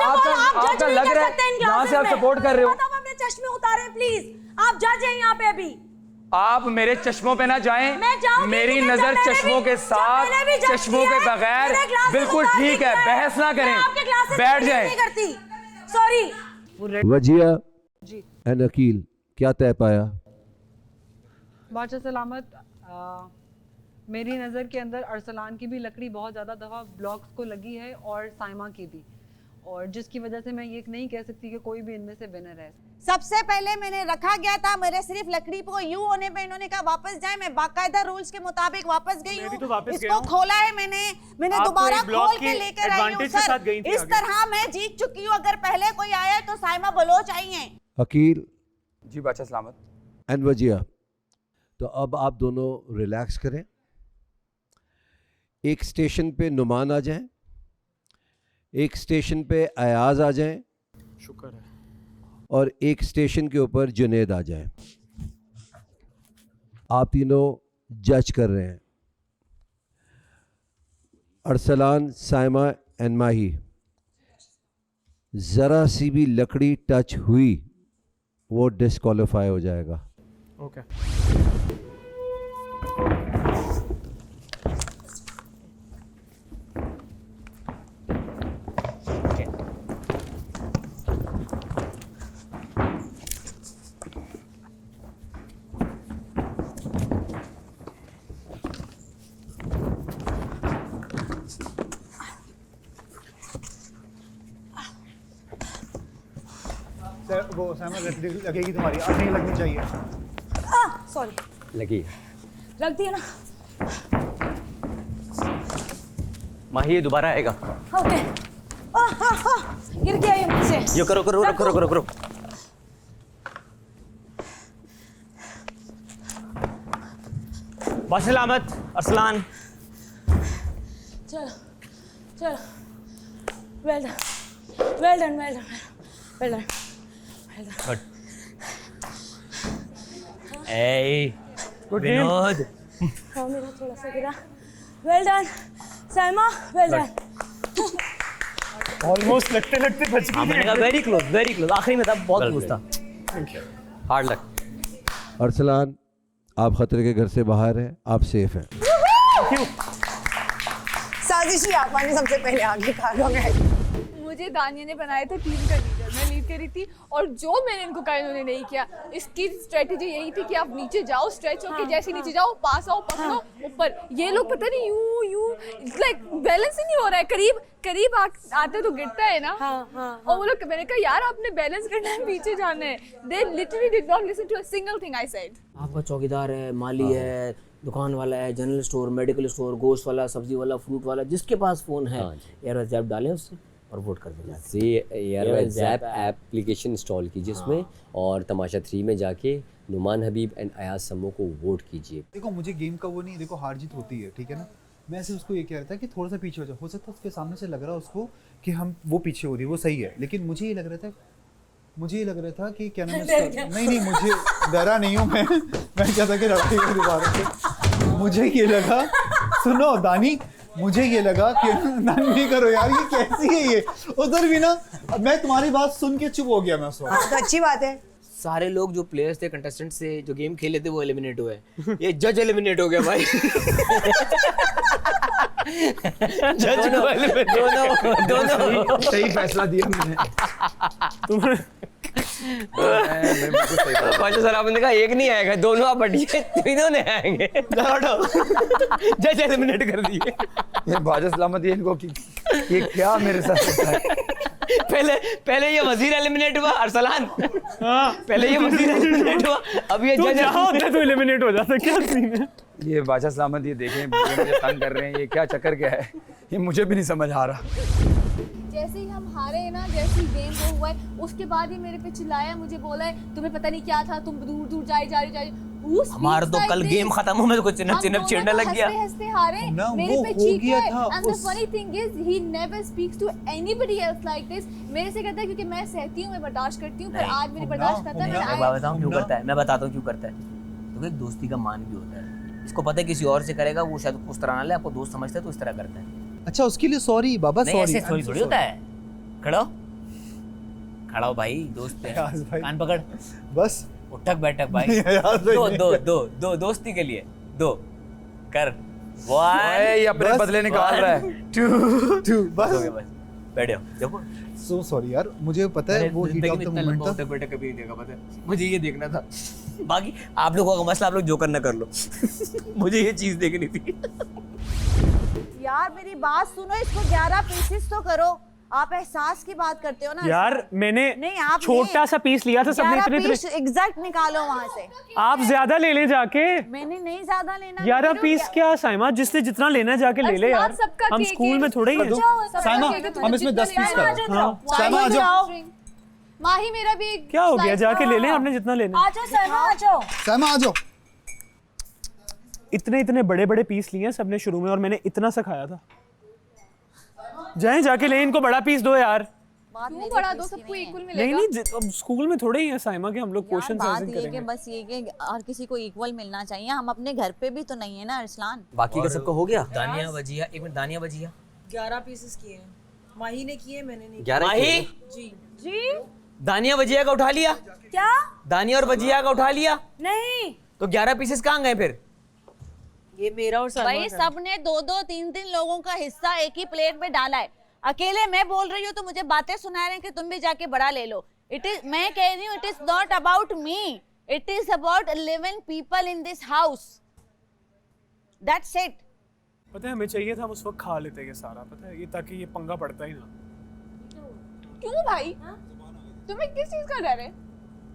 आपका लग रहा है यहाँ से आप सपोर्ट कर रहे हो। अपने चश्मे उतारे प्लीज, आप जज हैं यहाँ पे अभी। आप मेरे चश्मों पे ना जाएं, मेरी नजर चश्मों के साथ, चश्मों के बगैर बिल्कुल ठीक है, बहस ना करें, बैठ जाएं। सॉरी। वजिया एंड अकील, क्या तय पाया? बादशाह सलामत, मेरी नज़र के अंदर अरसलान की भी लकड़ी बहुत ज़्यादा दफ़ा ब्लॉक्स को लगी है और साइमा की भी, और जिसकी वजह से मैं ये नहीं कह सकती कि कोई भी इनमें से विनर है। सबसे पहले मैंने रखा गया था, मेरे सिर्फ लकड़ी को यूं होने पे इन्होंने कहा वापस जाए, मैं बाकायदा रूल्स के मुताबिक वापस गई हूँ। इसको खोला है मैंने दोबारा खोल के लेकर आई हूँ सर। इस तरह मैं जीत चुकी हूँ। अगर पहले कोई आया तो साइमा बलोच आई है। अकील जी बादशाह सलामत एंड वजिया, तो अब आप दोनों रिलैक्स करें, एक स्टेशन पे नुमान आ जाएं, एक स्टेशन पे अयाज आ जाएं, शुक्र है, और एक स्टेशन के ऊपर जुनेद आ जाएं। आप तीनों जज कर रहे हैं। अरसलान, साइमा एंड माही, ज़रा सी भी लकड़ी टच हुई वो डिस्क्वालीफाई हो जाएगा। ओके। सर वो साइमा लगेगी तुम्हारी, अब नहीं लगनी चाहिए। सॉरी, लगी रख दिया ना। माही ये दोबारा आएगा। ओके। गिर गया ये मुझसे। ये करो करो करो करो करो करो। बादशाह सलामत, अरसलान। चलो चलो, well done well done well done well done well done. Good. ए विनोद, हाँ मेरा थोड़ा सा गिरा। Well done Saima, well done. Almost लगते लगते बच गए। मैंने कहा वेरी क्लोज, आखिरी में था बहुत क्लोज था। Hard luck. अरसलान, आप खतरे के घर से बाहर हैं, आप सेफ हैं। साजिशी आपने सबसे पहले आगे कहा है। मुझे दानिया ने बनाया था टीम का लीडर, मैं लीड करी थी, और जो मैंने इनको कहा इन्होंने नहीं किया। इसकी स्ट्रेटेजी यही थी कि आप नीचे जाओ, स्ट्रेच होके जैसे नीचे जाओ, पास आओ, पकड़ो ऊपर। ये लोग पता नहीं यूं लाइक बैलेंस ही नहीं हो रहा है। करीब आते तो गिरता है ना। और वो लोग, मैंने कहा यार आपने बैलेंस करना है, पीछे जाना है। They literally did not listen to a single thing I said. आपका चौकीदार है, माली है, दुकान वाला है, जनरल स्टोर, मेडिकल स्टोर, गोश्त वाला, सब्जी वाला, फ्रूट वाला, जिसके पास फ़ोन है एयरवाइज ऐप डालें उससे और वोट कर दें। एयरवाइज ऐप एप्लीकेशन इंस्टॉल कीजिए इसमें और तमाशा 3 में जाके नुमान हबीब एंड अयाज समो को वोट कीजिए। देखो मुझे गेम का वो नहीं, देखो हार जीत होती है, ठीक है ना। मैं ऐसे उसको ये कह रहा था कि थोड़ा सा पीछे हो जाओ, हो सकता है उसके सामने से लग रहा है उसको कि हम वो पीछे हो रही है, वो सही है, लेकिन मुझे ये लग रहा था कि क्या नाम है उसका, नहीं मुझे डरा नहीं हूँ मैं क्या था कि लड़ाई की दीवारों पे मुझे ये लगा, सुनो दानी, मुझे ये लगा कि नहीं करो यार, ये कैसी है ये, उधर भी ना मैं तुम्हारी बात सुन के चुप हो गया मैं उस वक्त। तो अच्छी बात है। सारे लोग जो प्लेयर्स थे, कंटेस्टेंट से जो गेम खेले थे वो एलिमिनेट हुए, ये जज एलिमिनेट हो गया भाई। जज दोनों सही फैसला दिया मैंने। पांचों सर आपने कहा एक नहीं आएगा, दोनों आप बढ़िया, तीनों नहीं आएंगे। जज एलिमिनेट कर दिए। ये बाजा सलामती इनको कि ये क्या मेरे साथ होता है। पहले ये वजीर एलिमिनेट हुआ अरसलान, पहले ये वजीर एलिमिनेट हुआ, अब ये जज होता तो एलिमिनेट हो जाता, क्या सीन है? ये बाजा सलामत ये देखें, ये मुझे तंग कर रहे हैं, ये क्या चक्कर क्या है, ये मुझे भी नहीं समझ आ रहा। जैसे ही हम हारे हैं ना, जैसे ही गेम वो हुआ है, उसके बाद ही मेरे पे चिल्लाया, मुझे बोला है तुम्हें पता नहीं क्या था, तुम दूर दूर जा रही। हमारा तो कल गेम खत्म हो, मेरे को चिनप छेड़ने लग गया। हंसते हारे मेरे पे चीख है। And the funny thing is he never speaks to anybody else like this. मेरे से कहता है क्योंकि मैं सहती हूं, मैं बर्दाश्त करती हूं, पर आज मेरी बर्दाश्त करता है। मैं बताऊं क्यों करता है, मैं बताता हूं क्यों करता है। क्योंकि एक दोस्ती का मान भी होता है, इसको पता है किसी और से करेगा वो शायद उस तरह ना ले, आपको दोस्त समझता है तो इस तरह करता है। अच्छा उसके लिए सॉरी बाबा, सॉरी थोड़ी होता है। खड़ा हो भाई, दोस्त है, कान पकड़, बस उठक बैठक भाई। दो दोस्ती के लिए दो कर। ये अपने बदले निकाल रहा है। टू बस बैठ जाओ। देखो सो सॉरी यार, मुझे पता है वो हीट ऑफ द मोमेंट था। उठक बैठक कभी नहीं देखा, पता है मुझे ये देखना था। बाकी आप लोगों का मसला, आप लोग जो करना कर लो। मुझे ये चीज देखनी थी। यार मेरी बात सुनो, इसको 11 पीसेस तो करो। आप एहसास की बात करते हो ना यार, मैंने छोटा सा पीस लिया था, सबने इतने एग्जैक्ट निकालो वहाँ से। आप ज्यादा ले लें जाके। मैंने नहीं ज्यादा लेना। 11 पीस क्या साइमा, जिसने जितना लेना है जाके ले ले यार, हम स्कूल में थोड़े ही हैं। साइमा हम इसमें 10 पीस कर। साइमा आ जाओ। माही मेरा भी क्या हो गया, जाके ले लें आपने जितना लेना। आ जाओ साइमा, आ जाओ। साइमा आ जाओ। इतने बड़े बड़े पीस लिए हैं सबने शुरू में, और मैंने इतना सा खाया था। जाएं जाके ले, इनको बड़ा पीस दो यार। क्यों बड़ा दो, सबको इक्वल मिलेगा। नहीं अब स्कूल में थोड़े ही है साइमा के, हम लोग पोर्शन साइजिंग करेंगे। बस ये कि हर किसी को इक्वल मिलना चाहिए, हम अपने घर पे भी तो नहीं है ना अरसलान। बाकी का सबका हो गया। दानिया वजिया, एक मिनट, दानिया वजिया 11 पीसेस किए हैं, माही ने किए, मैंने नहीं। 11 माही जी दानिया वजिया का उठा लिया क्या? दानिया और वजिया का उठा लिया नहीं तो 11 पीसेस कहाँ गए फिर? ये मेरा और सलमा भाई सबने 2-2 3-3 लोगों का हिस्सा एक ही प्लेट में डाला है। अकेले मैं बोल रही हूँ तो मुझे बातें सुना रहे हैं कि तुम भी जाके बड़ा ले लो। मैं कह रही हूँ it is not about me, it is about 11 people in this house, that's it. पता है हमें चाहिए था हम उस वक्त खा लेते ये सारा, पता है ये, ताकि ये पंगा पड़ता ही ना। क्यों भाई, तुम्हें किस चीज का डर है?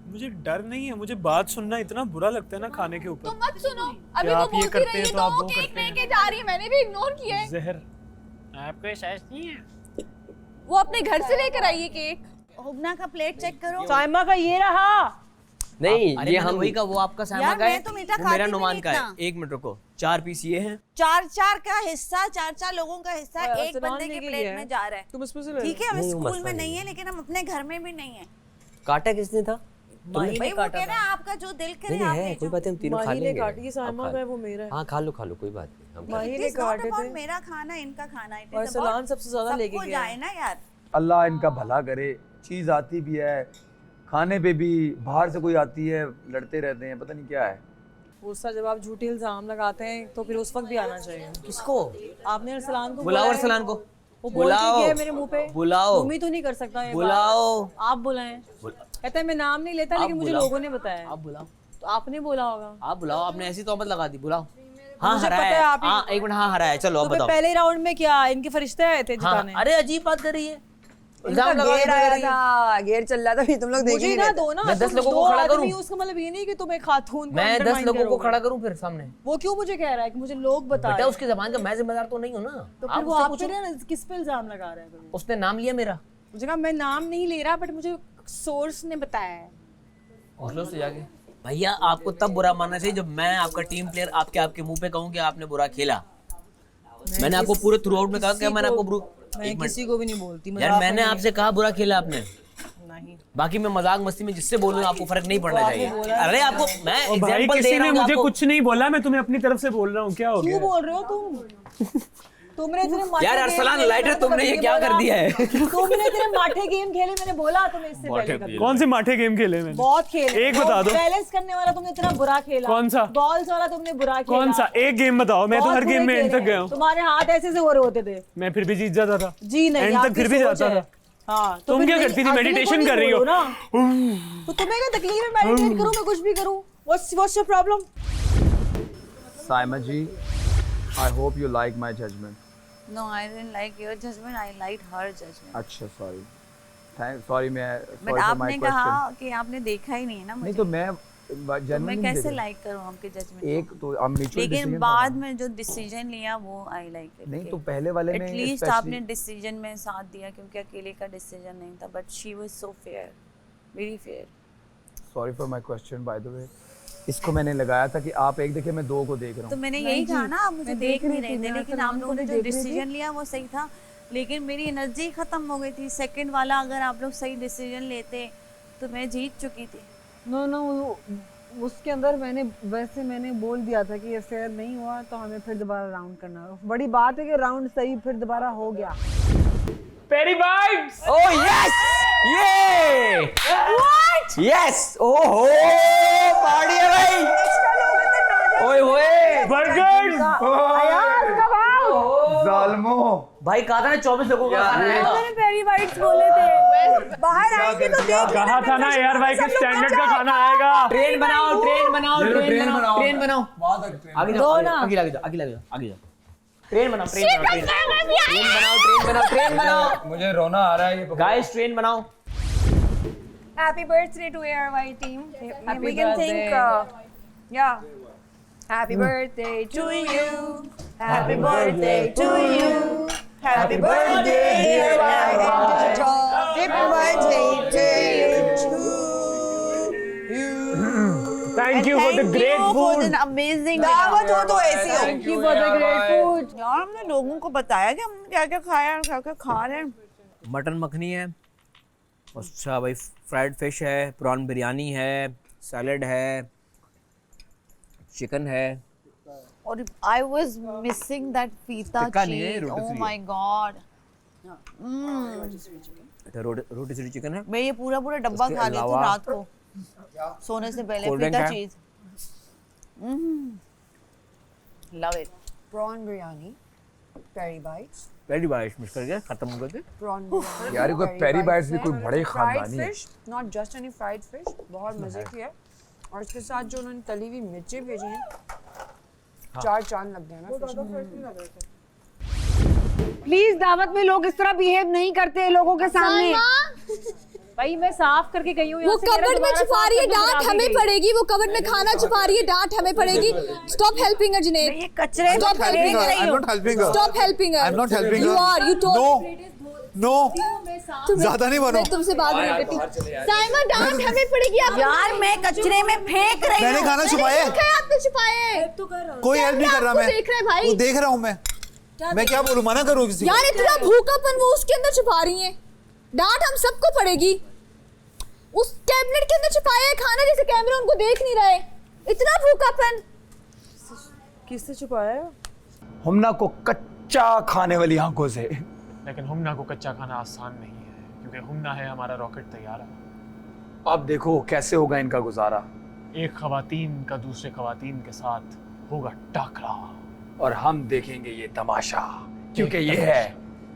मुझे डर नहीं है, मुझे बात सुनना इतना बुरा लगता है ना खाने के ऊपर। तो मत सुनो, अभी क्या वो आप ये बोलती करते रही हैं है तो आप तो वो केक करते हैं। लेके जा रही है, मैंने भी इग्नोर किया है। जहर आपको एहसास नहीं है? वो अपने घर से लेकर आई है केक। हुबना का प्लेट चेक करो। साइमा का ये रहा। नहीं अरे ये हम हम वही का, वो आपका साइमा यार, का है, मैं तो मीठा वो मेरा खाती नुमान नहीं का है। इतना। 1 मिनट रुको, 4 पीस ये हैं, 4-4 का हिस्सा, 4-4 लोगों का हिस्सा एक अरसलान बंदे के लेके प्लेट गया में जा रहा है। तुम इसमें से ले ठीक है, हम नहीं, वो स्कूल मसला में नहीं नहीं है है। लेकिन हम अपने घर में भी नहीं है। काटा किसने था? माही भाई ने वो काटा कह रहा था। है आपका जो दिल करे नहीं आप है, ले कोई जाओ। बात नहीं, हम तीनों खा माही ने लेंगे। काटी, आप साइमा खा का है, लो। वो मेरा है। हाँ खा लो कोई बात नहीं, हम खा माही It ने is not काटे about थे। मेरा खाना, इनका खाना, it is और about सलान सबसे ज्यादा लेके सबको गया जाए ना यार। अल्लाह इनका भला करे, चीज आती भी है खाने पे भी, बाहर से कोई आती है लड़ते रहते हैं, पता नहीं क्या है। गुस्सा जब आप झूठे इल्जाम लगाते हैं तो फिर उस वक्त भी आना चाहिए। किसको? आपने अरसलान को बुलाओ बुलाया है। अरसलान को, वो बोल के बुलाओ। गया है मेरे मुंह पे। बुलाओ। तुम ही तो नहीं कर सकता ये बुलाओ। बात। आप बुलाएं। कहता है मैं नाम नहीं लेता, लेकिन मुझे बुलाओ। लोगों ने बताया। आप बुलाओ, तो आपने बोला होगा। आप बुलाओ, आपने ऐसी तोहमत लगा दी, बुलाओ। हाँ मुझे हरा पता है, है आप ही- हाँ 1 मिनट, हाँ हरा है, चलो तो अब फिर बताओ। पहले राउंड में क्या इनके फरिश्ते आए थे हाँ, जिताने? अरे अजीब बात कर रही है, इल्जाम लगा गेयर आया था, गेयर चल रहा था, फिर तुम लोग देख मुझे नहीं ना रहे थे। दो ना, मैं 10 तुम लोगों को दो खड़ा आदमी, करूं? उसका मतलब ये नहीं कि तुम एक खातून को मैं 10 undermine लोगों को करोगे। खड़ा करूं फिर सामने? वो क्यों मुझे कह रहा है कि मुझे लोग बता बेटा उसकी जबान का मैं जिम्मेदार तो नहीं हूं ना। तो आप फिर वो उससे आप पूछो। पे ना किस पे इल्जाम लगा रहा है फिर? उसने नाम लिया मेरा। मुझे कहा मैं नाम नहीं ले रहा, बट मुझे सोर्स ने बताया है। पूछ लो उससे जाके। भैया आपको तब बुरा मानना चाहिए जब मैं आपका टीम प्लेयर आपके मुंह पे कहूं कि आपने बुरा खेला। मैंने आपको पूरे थ्रू आउट में कहा कि मैंने आपको मैं किसी को भी नहीं बोलती यार मैंने आपसे कहा बुरा खेला आपने। नहीं, बाकी मैं मजाक मस्ती में जिससे बोल रहा हूँ आपको फर्क नहीं पड़ना चाहिए। अरे आपको मैं भाई एग्जांपल दे किसी रहा ने हूँ मुझे आपको। कुछ नहीं बोला, मैं तुम्हें अपनी तरफ से बोल रहा हूँ। क्या हो क्यों गया? बोल रहे हो तुम? तुमने इतने माठे यार गेम अरसलान खेले, लाइटर मैंने तुमने ये कभी क्या नहीं कर दिया है? तुमने इतने माठे गेम खेले, मैंने बोला तुम्हें इससे पहले कभी। कौन से माठे गेम खेले मैंने? बहुत खेले। एक बता दो। बैलेंस करने वाला तुमने इतना बुरा खेला। कौन सा? बॉल्स वाला तुमने बुरा खेला। कौन सा? एक गेम बताओ। मैं तो बहुत हर गेम बुरे में एंड खेले तक गया हैं। हूँ। तुम्हारे हाथ ऐसे से हो रहे होते थे। मैं फिर भी जीत जाता था। जी नहीं, एंड तक आपकी फिर भी सोच जाता है। था। हाँ, तो तुम फिर क्या नहीं, करती थी? अगले को मेडिटेशन नहीं कर रही हो बोलो ना। तो तुम्हें क्या तकलीफ है? मेडिटेट करूं, मैं कुछ भी करूं। What's your problem? Saima ji, I hope you like my judgment. No, I didn't like your judgment. I liked her judgment. अच्छा sorry. Sorry मैं But sorry for my आपने question. कहा कि आपने देखा ही नहीं है ना नहीं मुझे। तो मैं तो जन्म मैं नहीं कैसे देखा। लाइक करूं आपके जजमेंट? एक तो हम म्यूचुअल लेकिन डिसीजन बाद में जो डिसीजन लिया वो आई लाइक इट। नहीं तो पहले वाले में एटलीस्ट especially- आपने डिसीजन में साथ दिया, क्योंकि अकेले का डिसीजन नहीं था। But she was so fair, very fair. Sorry for my question by the way. इसको मैंने लगाया था कि आप एक देखे मैं दो को देख रहा तो हूँ। मैंने यही कहा ना, आप मुझे देख नहीं रहे थे, मैं लेकिन सलमान आप को लोगों ने भी जो देख रही थी। डिसीजन लिया वो सही था। लेकिन मेरी एनर्जी खत्म हो गई थी। सेकंड वाला अगर आप लोग सही डिसीजन लेते तो मैं जीत चुकी थी। नो, उसके अंदर मैंने बोल दिया था कि ये फेयर नहीं हुआ, तो हमें फिर दोबारा राउंड करना है। बड़ी बात है कि राउंड सही फिर दोबारा हो गया। Perry vibes. Oh yes! Yeah! What? Yes! ओहो! पार्टी है भाई! ओए होए! बर्गर्स। जालमो भाई कहा था ना 24 लोगों का खाना आएगा। मैंने पेरी बाइट्स बोले थे। बाहर आएंगे तो देख कहा था ना यार भाई के स्टैंडर्ड का खाना आएगा। ट्रेन बनाओ ट्रेन बनाओ। ट्रेन बनाओ। आगे जाओ, आगे जाओ। ट्रेन बनाओ। मुझे रोना आ रहा है ये गाइस ट्रेन बनाओ। Happy birthday to ARY team. Happy We can birthday. think, yeah. Happy birthday to you. Happy birthday to you. Happy birthday, ARY. Happy birthday to you. Thank you for the great for food. the amazing दावत हो तो ऐसी हो। Thank you for the great food. यार हमने लोगों को बताया कि हमने क्या क्या खाया और क्या क्या खा रहे हैं। मटन मखनी है, अच्छा भाई फ्राइड फिश है, प्रॉन बिरयानी है, सैलड है, चिकन है। और I was missing that feta tikka नहीं है, cheese. Roti Oh free my god. अच्छा रोटी सिटी चिकन है। मैं ये पूरा डब्बा उसके खा लेती हूँ अलावा- रात को सोने से पहले। कोल्ड ड्रिंक फीता है। चीज। Love it. Prawn biryani. Peri bites. पहली बार मिस कर गया, खत्म हो गए थे। Prawn biryani. यार ये कोई पेरी बाइट्स भी कोई बड़े Fried खानदानी है। fish, not just any fried fish. बहुत मजे की है। और इसके साथ जो उन्होंने तली हुई मिर्चें भेजी हैं, चार चांद लग गए ना fish में। प्लीज दावत में लोग इस तरह बिहेव नहीं करते लोगों के सामने। भाई मैं साफ करके गई हूँ। वो कबर्ड में छुपा रही है, डांट हमें पड़ेगी। वो कबर्ड में खाना छुपा रही है, डांट हमें पड़ेगी। Stop helping her Junaid. ये कचरे Stop में helping her. I'm not helping her. Stop helping her. I'm not helping You her. are. You told. No. ज्यादा नहीं बनो। मैं तुमसे बात नहीं करती। साइमा डांट हमें पड़ेगी। आप यार मैं कचरे में फेंक रही मैंने हूँ। खाना छुपाया है। क्या आपने छुपाए? कोई हेल्प नहीं कर रहा मैं। देख रहे हैं भाई। वो देख रहा हूँ मैं क्या बोलूँ, मना करूँ किसी को? यार इतना भूखापन वो उसके अंदर छुपा रही है। डांट हम सबको पड़ेगी। उस कैबिनेट के अंदर छुपाया है खाना, जैसे कैमरा उनको देख नहीं रहे। इतना भूखापन। किससे छुपाया है? हमना को कच्चा खाने वाली आंखों से। लेकिन हुम्ना को कच्चा खाना आसान नहीं है, क्योंकि हुम्ना है हमारा रॉकेट तैयारा। अब देखो कैसे होगा इनका गुजारा। एक खवातीन का दूसरे खवातीन के साथ होगा टाकरा, और हम देखेंगे ये तमाशा, क्योंकि ये है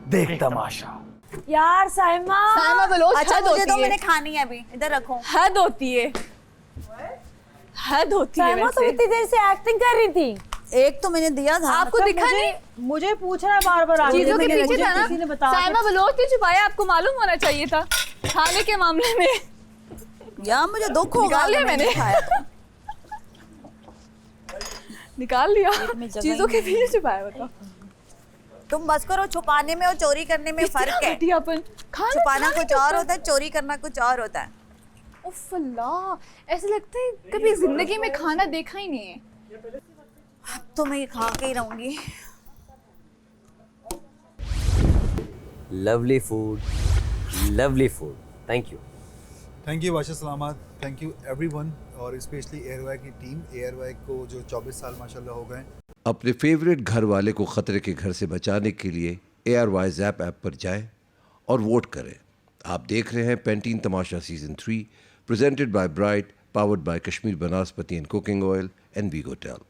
देख तमाशा। यार साइमा बलोच अच्छा हद मुझे होती तो है। मैंने खानी है अभी, इधर रखो। हद होती है। हद होती है साइमा तुम वैसे। इतनी देर से एक्टिंग कर रही थी। एक तो मैंने दिया था। आपको दिखा नहीं? मुझे पूछ रहा है बार बार चीजों के पीछे था किसी ने ना। बताया साइमा बलोच ने छुपाया, आपको मालूम होना चाहिए था खाने के मामले में। यार मुझे दुख होगा। निकाल लिया मैंने। खाया था। निकाल लिया, में जगह चीजों के ही पीछे छुपाया। बताओ तुम बस करो, छुपाने में और चोरी करने में फर्क है। घटियापन। छुपाना कुछ और होता है, चोरी करना कुछ और होता है। उफ अल्लाह, ऐसा लगता है कभी जिंदगी में खाना देखा ही नहीं है। अब तो मैं ये खा के ही रहूंगी। Lovely food, lovely food, thank you. Thank you बादशाह सलामत, थैंक यू एवरीवन, और स्पेशली एयरवाई की टीम, एयरवाई को जो 24 साल माशाल्लाह हो गए। अपने फेवरेट घर वाले को खतरे के घर से बचाने के लिए ARY ज़ैप ऐप पर जाएं और वोट करें। आप देख रहे हैं Pantene Tamasha season 3 presented by Bright, powered by Kashmir Banaspati and cooking oil and वीगो टेल।